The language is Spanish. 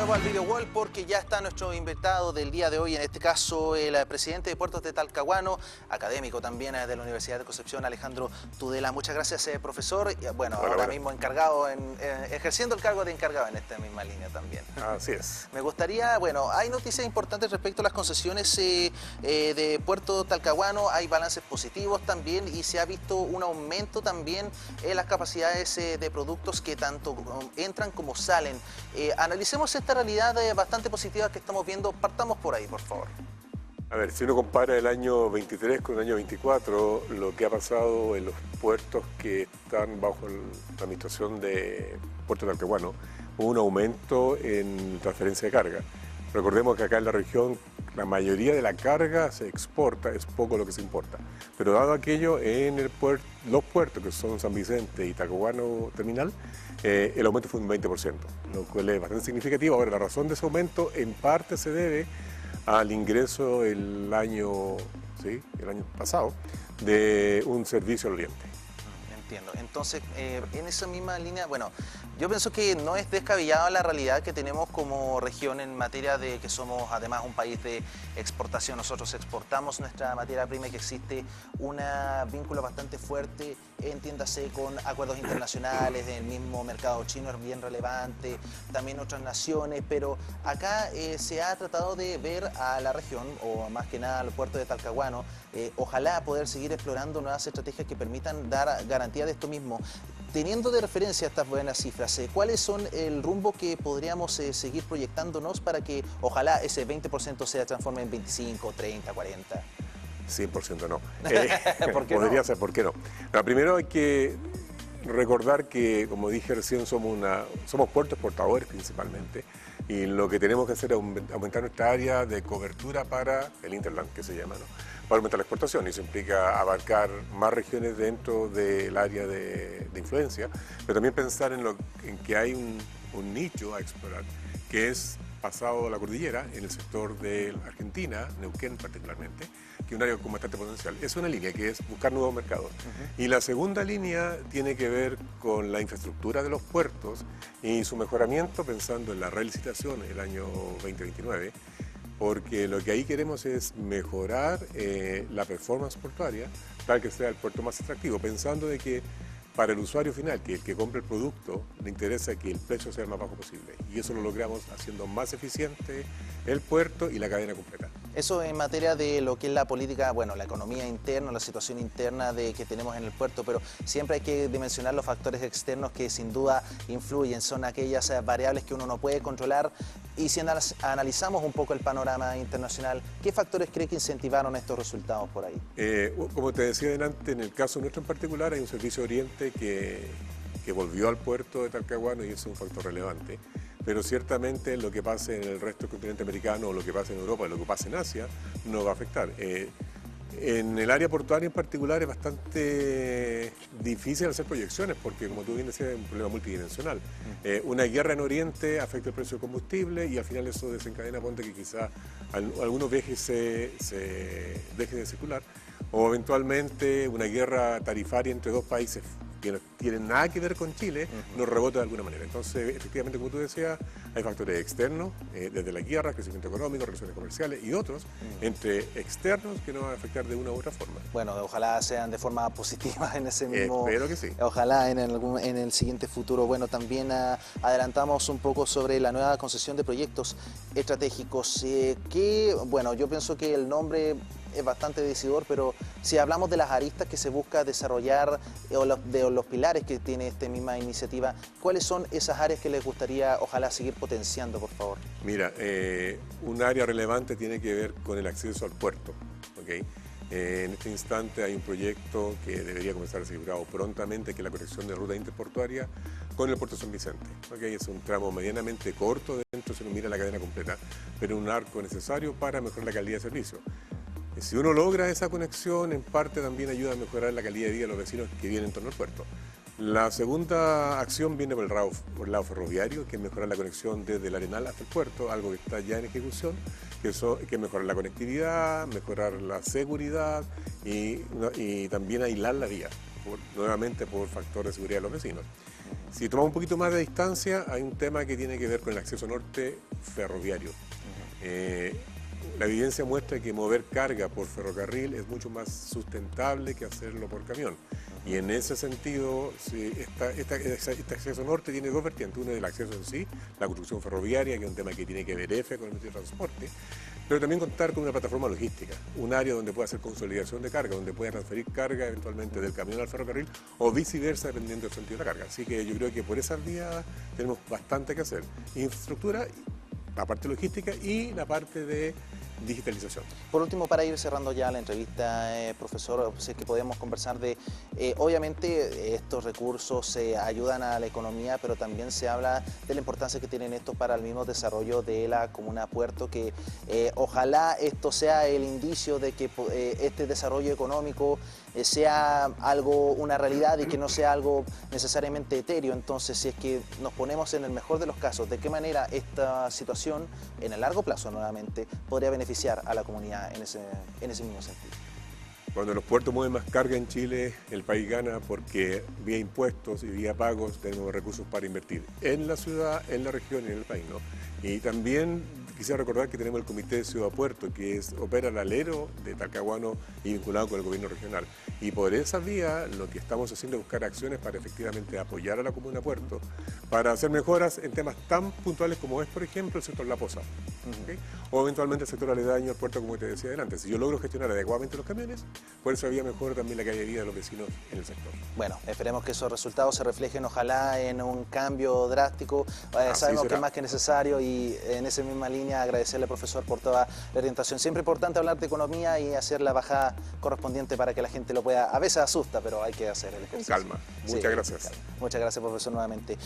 nuevo al Video Wall porque ya está nuestro invitado del día de hoy, en este caso el presidente de Puertos de Talcahuano, académico también de la Universidad de Concepción, Alejandro Tudela. Muchas gracias, profesor. Bueno, ahora mismo encargado, ejerciendo el cargo de encargado en esta misma línea también. Así es. Me gustaría, bueno, hay noticias importantes respecto a las concesiones de Puerto Talcahuano, hay balances positivos también y se ha visto un aumento también en las capacidades de productos que tanto entran como salen. Analicemos esta realidad bastante positiva que estamos viendo. Partamos por ahí, por favor. A ver, si uno compara el año 23 con el año 24, lo que ha pasado en los puertos que están bajo la administración de Puerto Talcahuano, hubo un aumento en transferencia de carga. Recordemos que acá en la región la mayoría de la carga se exporta, es poco lo que se importa. Pero dado aquello, en los puertos que son San Vicente y Talcahuano Terminal, el aumento fue un 20%, lo cual es bastante significativo. Ahora, la razón de ese aumento en parte se debe al ingreso el año pasado de un servicio al Oriente. Entiendo. Entonces, en esa misma línea, bueno, yo pienso que no es descabellada la realidad que tenemos como región en materia de que somos además un país de exportación. Nosotros exportamos nuestra materia prima y que existe un vínculo bastante fuerte, entiéndase, con acuerdos internacionales, del mismo mercado chino es bien relevante, también otras naciones, pero acá se ha tratado de ver a la región, o más que nada al puerto de Talcahuano, ojalá poder seguir explorando nuevas estrategias que permitan dar garantía de esto mismo. Teniendo de referencia estas buenas cifras, ¿cuáles son el rumbo que podríamos seguir proyectándonos para que ojalá ese 20% se transforme en 25, 30, 40? 100% no. ¿Por qué podría no? ser, ¿por qué no? Pero primero hay que recordar que, como dije recién, somos puertos exportadores principalmente, y lo que tenemos que hacer es aumentar nuestra área de cobertura para el Interland, que se llama, ¿no? Para aumentar la exportación, y eso implica abarcar más regiones dentro del área de influencia, pero también pensar en que hay un nicho a explorar, que es pasado la cordillera, en el sector de Argentina, Neuquén particularmente, que es un área con bastante potencial. Es una línea que es buscar nuevos mercados. Y la segunda línea tiene que ver con la infraestructura de los puertos y su mejoramiento, pensando en la relicitación el año 2029, porque lo que ahí queremos es mejorar la performance portuaria para que sea el puerto más atractivo, pensando de que para el usuario final, que el que compre el producto, le interesa que el precio sea el más bajo posible. Y eso lo logramos haciendo más eficiente el puerto y la cadena completa. Eso en materia de lo que es la política, bueno, la economía interna, la situación interna que tenemos en el puerto, pero siempre hay que dimensionar los factores externos que sin duda influyen, son aquellas variables que uno no puede controlar. Y si analizamos un poco el panorama internacional, ¿qué factores cree que incentivaron estos resultados por ahí? Como te decía delante, en el caso nuestro en particular hay un servicio Oriente que volvió al puerto de Talcahuano y eso es un factor relevante. Pero ciertamente lo que pase en el resto del continente americano, o lo que pase en Europa, o lo que pase en Asia, nos va a afectar. En el área portuaria en particular es bastante difícil hacer proyecciones porque, como tú bien decías, es un problema multidimensional. Una guerra en Oriente afecta el precio del combustible y al final eso desencadena, ponte que quizá algunos viajes se dejen de circular, o eventualmente una guerra tarifaria entre dos países que no tienen nada que ver con Chile, nos rebota de alguna manera. Entonces, efectivamente, como tú decías, hay factores externos, desde la guerra, crecimiento económico, relaciones comerciales y otros, entre externos que nos van a afectar de una u otra forma. Bueno, ojalá sean de forma positiva en ese mismo... Espero que sí. Ojalá en el siguiente futuro. Bueno, también adelantamos un poco sobre la nueva concesión de proyectos estratégicos, que, bueno, yo pienso que el nombre es bastante decidor, pero si hablamos de las aristas que se busca desarrollar o de los pilares que tiene esta misma iniciativa, ¿cuáles son esas áreas que les gustaría, ojalá, seguir potenciando, por favor? Mira, un área relevante tiene que ver con el acceso al puerto, ¿ok? En este instante hay un proyecto que debería comenzar a ser librado prontamente, que es la conexión de ruta interportuaria con el puerto de San Vicente. ¿Okay? Es un tramo medianamente corto dentro, si uno mira la cadena completa, pero un arco necesario para mejorar la calidad de servicio. Si uno logra esa conexión, en parte también ayuda a mejorar la calidad de vida de los vecinos que viven en torno al puerto. La segunda acción viene por el lado ferroviario, que es mejorar la conexión desde el Arenal hasta el puerto, algo que está ya en ejecución, que es mejorar la conectividad, mejorar la seguridad y también aislar la vía, nuevamente por factor de seguridad de los vecinos. Si tomamos un poquito más de distancia, hay un tema que tiene que ver con el acceso norte ferroviario. La evidencia muestra que mover carga por ferrocarril es mucho más sustentable que hacerlo por camión. Y en ese sentido, sí, este acceso norte tiene dos vertientes. Una es el acceso en sí, la construcción ferroviaria, que es un tema que tiene que ver con el Ministerio de Transporte, pero también contar con una plataforma logística, un área donde pueda hacer consolidación de carga, donde pueda transferir carga eventualmente del camión al ferrocarril o viceversa, dependiendo del sentido de la carga. Así que yo creo que por esas vías tenemos bastante que hacer. Infraestructura, la parte logística y la parte de digitalización. Por último, para ir cerrando ya la entrevista, profesor, si es que podemos conversar de, obviamente estos recursos ayudan a la economía, pero también se habla de la importancia que tienen estos para el mismo desarrollo de la comuna Puerto, que ojalá esto sea el indicio de que este desarrollo económico sea algo, una realidad y que no sea algo necesariamente etéreo. Entonces, si es que nos ponemos en el mejor de los casos, ¿de qué manera esta situación, en el largo plazo nuevamente, podría beneficiar a la comunidad en ese mismo sentido? Cuando los puertos mueven más carga en Chile, el país gana porque vía impuestos y vía pagos tenemos recursos para invertir en la ciudad, en la región y en el país, ¿no? Y también quisiera recordar que tenemos el Comité de Ciudad Puerto, que opera el alero de Talcahuano y vinculado con el gobierno regional. Y por esa vía lo que estamos haciendo es buscar acciones para efectivamente apoyar a la comuna Puerto, para hacer mejoras en temas tan puntuales como es, por ejemplo, el sector La Poza, ¿okay? O eventualmente el sector aledaño al puerto, como te decía adelante. Si yo logro gestionar adecuadamente los camiones, por esa vía mejora también la calidad de vida de los vecinos en el sector. Bueno, esperemos que esos resultados se reflejen, ojalá, en un cambio drástico. Sabemos que es más que necesario y en esa misma línea agradecerle al profesor por toda la orientación. Siempre importante hablar de economía y hacer la bajada correspondiente para que la gente lo pueda. A veces asusta, pero hay que hacer el ejercicio. Con calma. Muchas gracias. Muchas gracias, profesor, nuevamente.